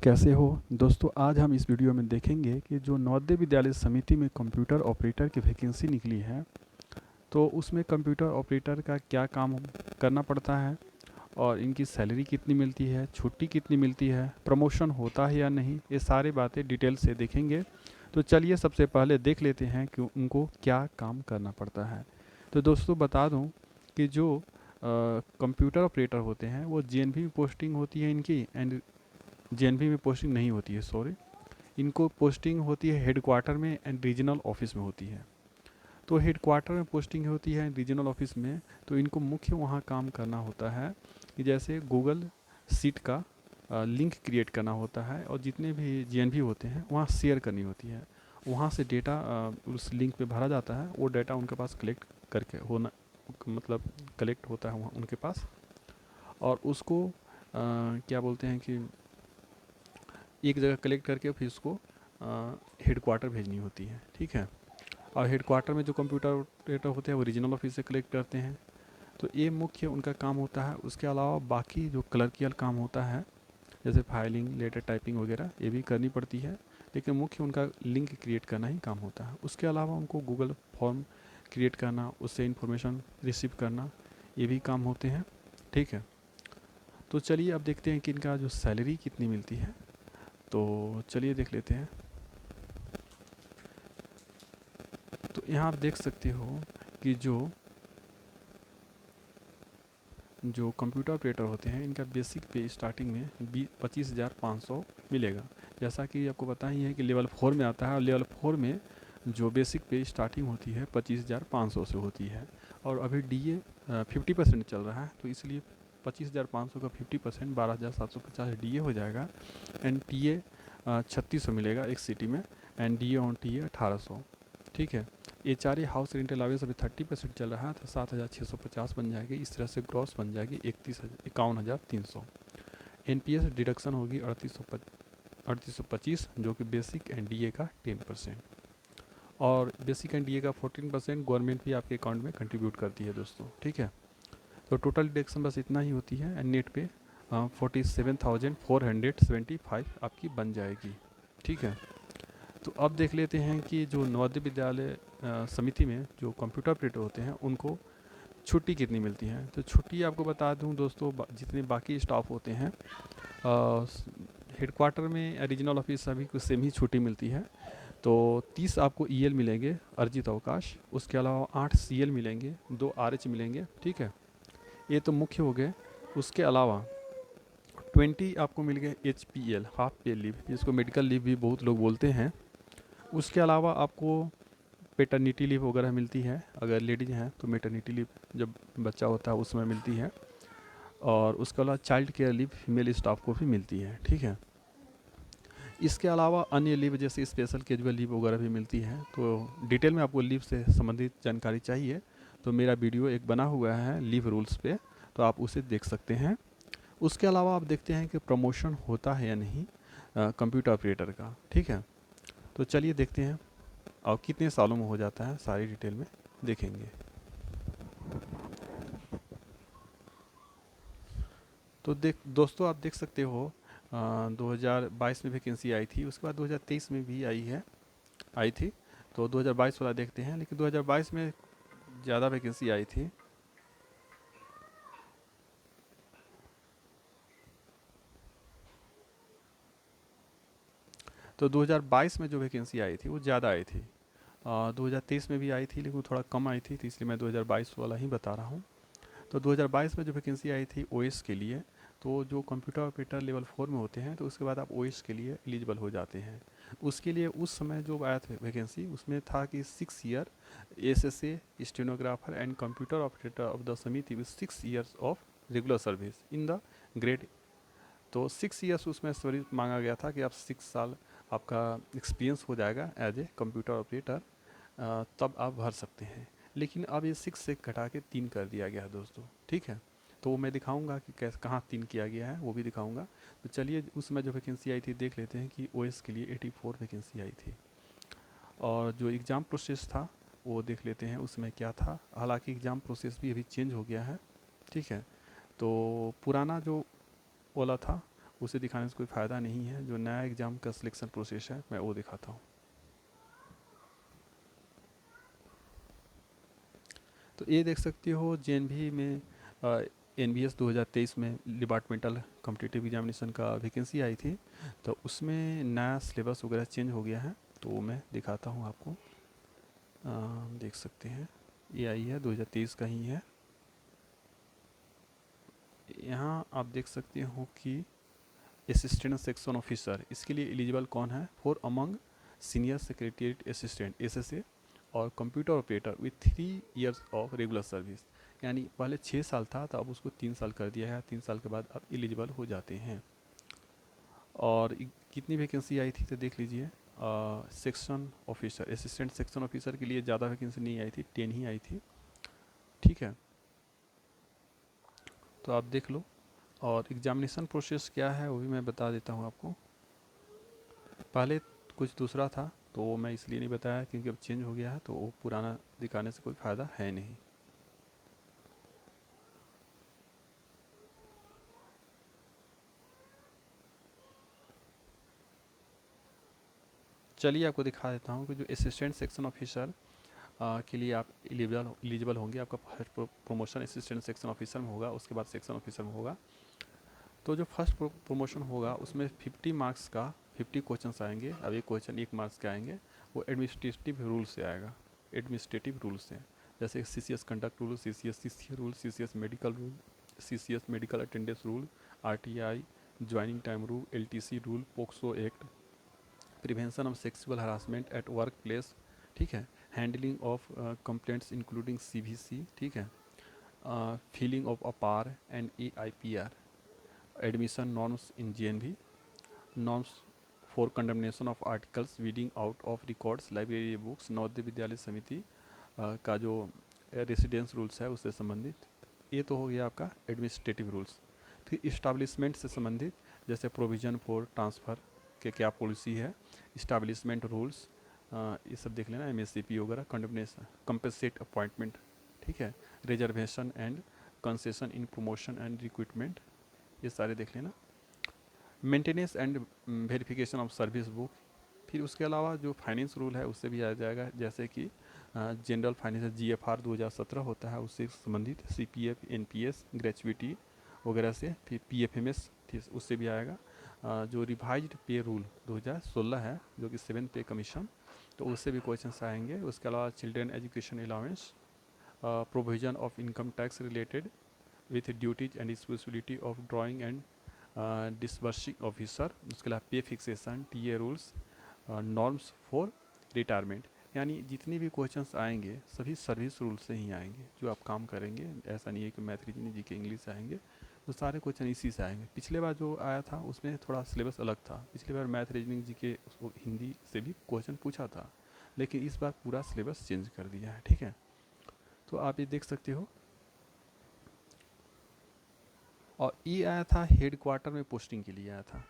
कैसे हो दोस्तों। आज हम इस वीडियो में देखेंगे कि जो नवोदय विद्यालय समिति में कंप्यूटर ऑपरेटर की वैकेंसी निकली है, तो उसमें कंप्यूटर ऑपरेटर का क्या काम करना पड़ता है और इनकी सैलरी कितनी मिलती है, छुट्टी कितनी मिलती है, प्रमोशन होता है या नहीं, ये सारी बातें डिटेल से देखेंगे। तो चलिए सबसे पहले देख लेते हैं कि उनको क्या काम करना पड़ता है। तो दोस्तों बता दूं कि जो कंप्यूटर ऑपरेटर होते हैं वो जेएनवी में पोस्टिंग होती है इनकी, एंड जेएनवी में पोस्टिंग नहीं होती है, सॉरी। इनको पोस्टिंग होती है हेडक्वार्टर में एंड रीजनल ऑफिस में होती है। तो हेडक्वार्टर में पोस्टिंग होती है रीजनल ऑफिस में, तो इनको मुख्य वहाँ काम करना होता है कि जैसे गूगल सीट का लिंक क्रिएट करना होता है और जितने भी जेएनवी होते हैं वहाँ शेयर करनी होती है। वहाँ से डेटा उस लिंक पे भरा जाता है, वो डेटा उनके पास कलेक्ट करके होना, मतलब कलेक्ट होता है वहाँ उनके पास, और उसको क्या बोलते हैं कि एक जगह कलेक्ट करके फिर उसको हेडक्वार्टर भेजनी होती है, ठीक है। और हेडक्वार्टर में जो कंप्यूटर ऑपरेटर होते हैं वो रीजनल ऑफिस से कलेक्ट करते हैं। तो ये मुख्य उनका काम होता है। उसके अलावा बाकी जो क्लर्कियल काम होता है जैसे फाइलिंग, लेटर टाइपिंग वगैरह, ये भी करनी पड़ती है, लेकिन मुख्य उनका लिंक क्रिएट करना ही काम होता है। उसके अलावा उनको गूगल फॉर्म क्रिएट करना, उससे इंफॉर्मेशन रिसीव करना, ये भी काम होते हैं, ठीक है। तो चलिए अब देखते हैं कि इनका जो सैलरी कितनी मिलती है। तो चलिए देख लेते हैं। तो यहाँ आप देख सकते हो कि जो जो कंप्यूटर ऑपरेटर होते हैं इनका बेसिक पे स्टार्टिंग में 25,500 मिलेगा। जैसा कि आपको पता ही है कि लेवल 4 में आता है, और लेवल 4 में जो बेसिक पे स्टार्टिंग होती है 25,500 से होती है। और अभी डीए 50% चल रहा है, तो इसलिए 25,500 का 50% 12,750 डीए हो जाएगा। एंड टीए 3600 मिलेगा एक सिटी में, एंड डीए ऑन टीए 1800, ठीक है। एचआरए हाउस रेंट अलाउंस अभी 30% चल रहा है, तो 7,650 बन जाएगी। इस तरह से ग्रॉस बन जाएगी 51,300। एनपीएस डिडक्शन होगी 3825, जो कि बेसिक एंड डीए का 10%, और बेसिक एंड डीए का 14% गवर्नमेंट भी आपके अकाउंट में कंट्रीब्यूट करती है दोस्तों, ठीक है। तो टोटल डिडक्शन बस इतना ही होती है, एंड नेट पे 47,475 आपकी बन जाएगी, ठीक है। तो अब देख लेते हैं कि जो नवोदय विद्यालय समिति में जो कंप्यूटर ऑपरेटर होते हैं उनको छुट्टी कितनी मिलती है। तो छुट्टी आपको बता दूं दोस्तों, जितने बाकी स्टाफ होते हैं हेडक्वार्टर में, रीजनल ऑफिस, सभी को सेम ही छुट्टी मिलती है। तो 30 आपको ईएल मिलेंगे, अर्जित अवकाश। उसके अलावा 8 सीएल मिलेंगे, 2 आरएच मिलेंगे, ठीक है। ये तो मुख्य हो गए। उसके अलावा 20 आपको मिल गए एचपीएल, हाफ पे लीव, जिसको मेडिकल लीव भी बहुत लोग बोलते हैं। उसके अलावा आपको पेटर्निटी लीव वगैरह मिलती है, अगर लेडीज हैं तो मेटर्निटी लीव जब बच्चा होता है उसमें मिलती है। और उसके अलावा child care leave female staff को भी मिलती है, ठीक है। इसके अलावा अन्य लीव जैसे स्पेशल कैजुअल लीव वगैरह भी मिलती है। तो डिटेल में आपको लीव से संबंधित जानकारी चाहिए तो मेरा वीडियो एक बना हुआ है लीव रूल्स पे, तो आप उसे देख सकते हैं। उसके अलावा आप देखते हैं कि प्रमोशन होता है या नहीं कंप्यूटर ऑपरेटर का, ठीक है। तो चलिए देखते हैं और कितने सालों में हो जाता है, सारी डिटेल में देखेंगे। तो दोस्तों आप देख सकते हो 2022 में वैकेंसी आई थी, उसके बाद 2023 में भी आई थी। तो 2022 वाला देखते हैं, लेकिन 2022 में ज़्यादा वैकेंसी आई थी। तो 2022 में जो वैकेंसी आई थी वो ज़्यादा आई थी। 2023 में भी आई थी लेकिन वो थोड़ा कम आई थी, तो इसलिए मैं 2022 वाला ही बता रहा हूँ। तो 2022 में जो वैकेंसी आई थी ओएस के लिए, तो जो कंप्यूटर ऑपरेटर लेवल 4 में होते हैं तो उसके बाद आप ओएस के लिए एलिजिबल हो जाते हैं। उसके लिए उस समय जो आया था वैकेंसी, उसमें था कि 6 year SSA stenographer and computer operator of the samiti with 6 years of regular service in the grade. तो 6 ईयर्स उसमें सर्विस मांगा गया था कि आप 6 साल आपका एक्सपीरियंस हो जाएगा एज ए कंप्यूटर ऑपरेटर, तब आप भर सकते हैं। लेकिन अब ये 6 से घटा के 3 कर दिया गया है दोस्तों, ठीक है। तो वो मैं दिखाऊंगा कि कैसे कहाँ 3 किया गया है, वो भी दिखाऊंगा। तो चलिए उसमें जो वैकेंसी आई थी देख लेते हैं कि ओएस के लिए 84 वैकेंसी आई थी। और जो एग्ज़ाम प्रोसेस था वो देख लेते हैं उसमें क्या था। हालांकि एग्ज़ाम प्रोसेस भी अभी चेंज हो गया है, ठीक है। तो पुराना जो वाला था उसे दिखाने से कोई फ़ायदा नहीं है। जो नया एग्ज़ाम का सिलेक्शन प्रोसेस है मैं वो दिखाता हूँ। तो ये देख सकते हो जेएनवी में NBS 2023 में डिपार्टमेंटल कॉम्पिटिटिव एग्जामिनेशन का वैकेंसी आई थी, तो उसमें नया सिलेबस वगैरह चेंज हो गया है, तो वो मैं दिखाता हूँ आपको। देख सकते हैं ये आई है 2023 का ही है। यहाँ आप देख सकते हो कि असिस्टेंट सेक्शन ऑफिसर, इसके लिए एलिजिबल कौन है? For among senior secretariat assistant SSA और computer operator with 3 years of regular service. यानी पहले 6 साल था, तो अब उसको 3 साल कर दिया है। 3 साल के बाद अब एलिजिबल हो जाते हैं। और कितनी वैकेंसी आई थी तो देख लीजिए। Section officer, assistant section officer के लिए ज़्यादा वैकेंसी नहीं आई थी, 10 ही आई थी। ठीक है, तो आप देख लो। और एग्जामिनेशन प्रोसेस क्या है वो भी मैं बता देता हूँ आपको। पहले कुछ दूसरा था, तो वो मैं इसलिए नहीं बताया क्योंकि अब चेंज हो गया है, तो वो पुराना दिखाने से कोई फ़ायदा है नहीं। चलिए आपको दिखा देता हूँ कि जो असिस्टेंट सेक्शन ऑफिसर के लिए आप एलिजिबल होंगे। आपका first promotion assistant section officer में होगा, उसके बाद सेक्शन ऑफिसर में होगा। तो जो फर्स्ट प्रमोशन होगा उसमें 50 मार्क्स का 50 क्वेश्चन आएंगे। अब एक क्वेश्चन 1 मार्क्स के आएंगे, वो एडमिनिस्ट्रेटिव रूल से आएगा। एडमिनिस्ट्रेटिव रूल से, जैसे CCS conduct rule, CCS CC rule, CCS medical rule, CCS medical attendance rule, RTI joining time rule, LTC rule, POCSO act, prevention of sexual harassment at work place, ठीक है, handling of complaints including CVC, ठीक है, filling of अपार and AIPR, admission norms in JNV, norms for condemnation of articles reading out of records library books, Navodaya Vidyalaya समिति का जो residence rules है उससे संबंधित। ये तो हो गया आपका एडमिनिस्ट्रेटिव रूल्स। फिर इस्टाब्लिशमेंट से संबंधित, जैसे प्रोविज़न फॉर ट्रांसफ़र के क्या पॉलिसी है, इस्टाब्लिशमेंट रूल्स, ये सब देख लेना, MSCP वगैरह, कंडमनेशन कंपनसेट अपॉइंटमेंट, ठीक है, reservation and concession in promotion and recruitment, ये सारे देख लेना। Maintenance and verification of service book. फिर उसके अलावा जो फाइनेंस रूल है उससे भी आ जाएगा, जैसे कि जनरल फाइनेंस GFR 2017 होता है, उससे संबंधित CPF NPS ग्रेचुइटी वगैरह से। फिर PFMS उससे भी आएगा। जो रिवाइज्ड पे रूल 2016 है, जो कि 7th पे कमीशन, तो उससे भी क्वेश्चंस आएंगे। उसके अलावा children education allowance, provision of income tax related with duties and responsibility of drawing and disbursing officer. उसके अलावा पे fixation, TA rules, norms for retirement. यानी जितने भी क्वेश्चंस आएंगे सभी सर्विस रूल से ही आएंगे जो आप काम करेंगे। ऐसा नहीं है कि मैथ रीजनिंग GK इंग्लिश आएंगे, तो सारे क्वेश्चन इसी से आएंगे। पिछले बार जो आया था उसमें थोड़ा सिलेबस अलग था। पिछले बार मैथ रीजनिंग GK उसको हिंदी से भी क्वेश्चन पूछा था, लेकिन इस बार पूरा सिलेबस चेंज कर दिया है। ठीक है, तो आप ये देख सकते हो। और ये आया था हेड क्वार्टर में पोस्टिंग के लिए आया था।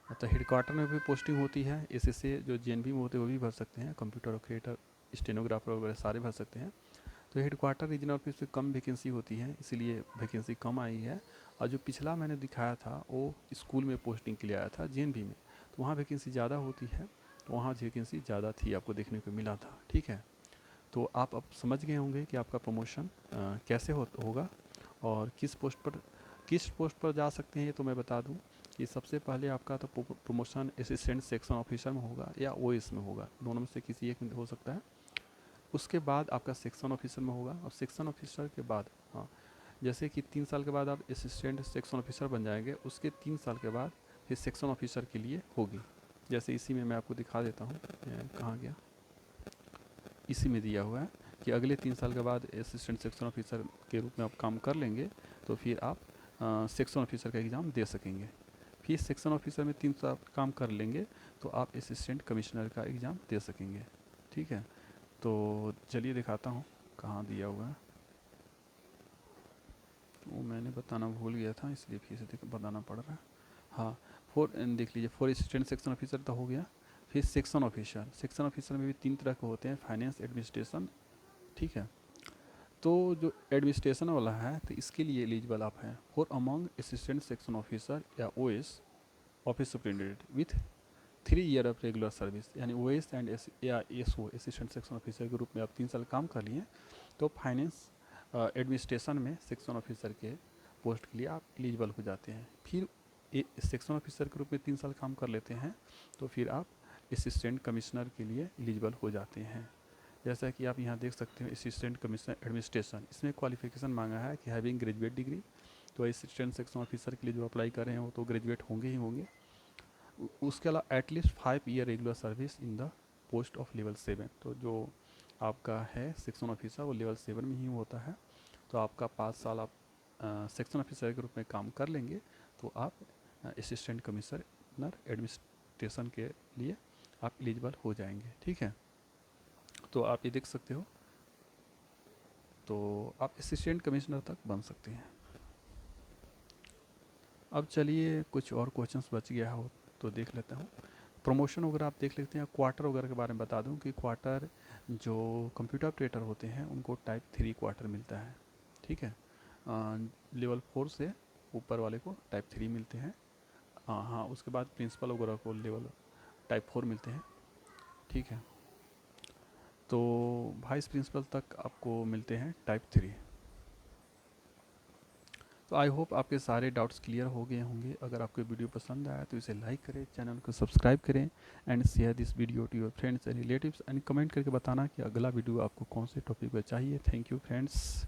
तो हेड क्वार्टर में भी पोस्टिंग होती है। SSA जो JNV में होते हैं वो भी भर सकते हैं, कंप्यूटर ऑपरेटर, स्टेनोग्राफर वगैरह सारे भर सकते हैं। तो हेड क्वार्टर रीजनल ऑफिस में कम वैकेंसी होती है, इसीलिए वैकेंसी कम आई है। और जो पिछला मैंने दिखाया था वो स्कूल में पोस्टिंग के लिए आया था JNV में, तो वहाँ वैकेंसी ज़्यादा होती है, तो वहाँ वैकेंसी ज़्यादा थी, आपको देखने को मिला था। ठीक है, तो आप अब समझ गए होंगे कि आपका प्रमोशन कैसे होगा और किस पोस्ट पर जा सकते हैं। ये तो मैं बता दूं कि सबसे पहले आपका तो प्रमोशन असिस्टेंट सेक्शन ऑफिसर में होगा या OS में होगा, दोनों में से किसी एक में हो सकता है। उसके बाद आपका सेक्शन ऑफिसर में होगा, और सेक्शन ऑफिसर के बाद, हाँ, जैसे कि 3 साल के बाद आप असिस्टेंट सेक्शन ऑफिसर बन जाएंगे, उसके 3 साल के बाद फिर सेक्शन ऑफिसर के लिए होगी। जैसे इसी में मैं आपको दिखा देता हूँ, कहाँ गया, इसी में दिया हुआ है कि अगले 3 साल के बाद असिस्टेंट सेक्शन ऑफिसर के रूप में आप काम कर लेंगे, तो फिर आप सेक्शन ऑफिसर का एग्ज़ाम दे सकेंगे। फिर सेक्शन ऑफिसर में 3 साल काम कर लेंगे तो आप असिस्टेंट कमिश्नर का एग्ज़ाम दे सकेंगे। ठीक है, तो चलिए दिखाता हूँ कहाँ दिया हुआ है। वो मैंने बताना भूल गया था, इसलिए फिर से बताना पड़ रहा है। हाँ, देख लीजिए, 4 असिस्टेंट सेक्शन ऑफिसर तो हो गया। फिर सेक्शन ऑफिसर में भी 3 तरह के होते हैं, फाइनेंस, एडमिनिस्ट्रेशन। ठीक है, तो जो एडमिनिस्ट्रेशन वाला है तो इसके लिए एलिजिबल आप हैं for among assistant section officer या OS office superintendent with 3 year of regular service, यानी ओएस एंड या एसओ असिस्टेंट सेक्शन ऑफिसर के रूप में आप 3 साल काम कर लिए तो फाइनेंस एडमिनिस्ट्रेशन में सेक्शन ऑफिसर के पोस्ट के लिए आप एलिजिबल हो जाते हैं। फिर सेक्शन ऑफिसर के रूप में 3 साल काम कर लेते हैं तो फिर आप असिस्टेंट कमिश्नर के लिए एलिजिबल हो जाते हैं। जैसा कि आप यहाँ देख सकते हैं असिस्टेंट कमिश्नर एडमिनिस्ट्रेशन, इसमें क्वालिफिकेशन मांगा है कि हैविंग ग्रेजुएट डिग्री। तो असिस्टेंट सेक्शन ऑफिसर के लिए जो अप्लाई कर रहे हैं वो तो ग्रेजुएट होंगे ही होंगे। उसके अलावा at least 5 year regular service in the post of level 7। तो जो आपका है सेक्शन ऑफिसर वो लेवल 7 में ही होता है। तो आपका 5 साल आप सेक्शन ऑफिसर के रूप में काम कर लेंगे तो आप असिस्टेंट कमिश्नर एडमिनिस्ट्रेशन के लिए आप एलिजिबल हो जाएंगे। ठीक है, तो आप ये देख सकते हो, तो आप असिस्टेंट कमिश्नर तक बन सकते हैं। अब चलिए कुछ और क्वेश्चंस बच गया हो तो देख लेता हूँ। प्रमोशन वगैरह आप देख लेते हैं। क्वार्टर वगैरह के बारे में बता दूं कि क्वार्टर जो कंप्यूटर ऑपरेटर होते हैं उनको टाइप 3 क्वार्टर मिलता है। ठीक है, लेवल 4 से ऊपर वाले को टाइप 3 मिलते हैं। हाँ, उसके बाद प्रिंसिपल वगैरह को लेवल टाइप 4 मिलते हैं। ठीक है, तो वाइस प्रिंसिपल तक आपको मिलते हैं टाइप 3। तो आई होप आपके सारे डाउट्स क्लियर हो गए होंगे। अगर आपको वीडियो पसंद आया तो इसे लाइक करें, चैनल को सब्सक्राइब करें and share this video to your friends and relatives and comment करके बताना कि अगला वीडियो आपको कौन से टॉपिक पर चाहिए। Thank you friends.